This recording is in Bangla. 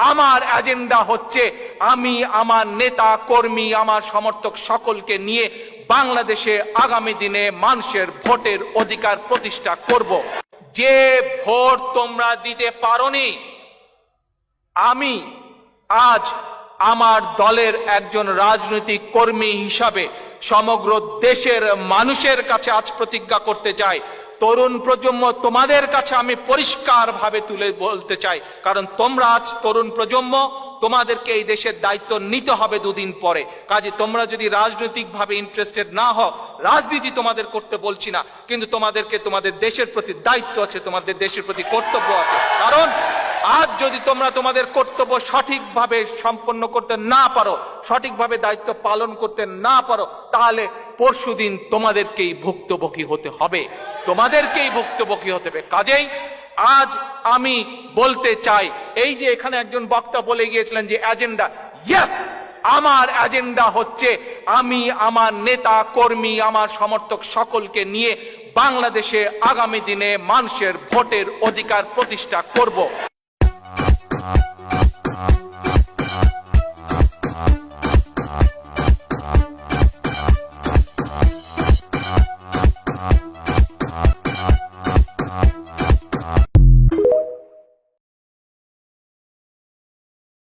আমার এজেন্ডা হচ্ছে আমি আমার নেতা কর্মী আমার সমর্থক সকলকে নিয়ে বাংলাদেশে আগামী দিনে মানুষের ভোটের অধিকার প্রতিষ্ঠা করব। যে ভোট তোমরা দিতে পারোনি, আমি আজ আমার দলের একজন রাজনৈতিক কর্মী হিসাবে সমগ্র দেশের মানুষের কাছে আজ প্রতিজ্ঞা করতে চাই, তরুণ প্রজন্ম তোমাদের কাছে আমি পরিষ্কারভাবে তুলে বলতে চাই, কারণ তোমরা আজ তরুণ প্রজন্ম, তোমাদেরকে এই দেশের দায়িত্ব নিতে হবে দুদিন পরে। কাজে তোমরা যদি রাজনৈতিকভাবে ইন্টারেস্টেড না হও, রাজনীতি তোমাদের করতে বলছি না, কিন্তু তোমাদেরকে তোমাদের দেশের প্রতি দায়িত্ব আছে, তোমাদের দেশের প্রতি কর্তব্য আছে। কারণ আজ যদি তোমরা তোমাদের কর্তব্য সঠিকভাবে সম্পন্ন করতে না পারো, সঠিকভাবে দায়িত্ব পালন করতে না পারো, তাহলে পরশুদিন তোমাদেরকেই ভুক্তভোগী হতে হবে, তোমাদেরকেই ভুক্তভোগী হতে হবে। কাজেই আজ আমি বলতে চাই, এই যে এখানে একজন বক্তা বলে গিয়েছিলেন যে এজেন্ডা, ইয়েস, আমার এজেন্ডা হচ্ছে আমি আমার নেতা কর্মী আমার সমর্থক সকলকে নিয়ে বাংলাদেশে আগামী দিনে মানুষের ভোটের অধিকার প্রতিষ্ঠা করব।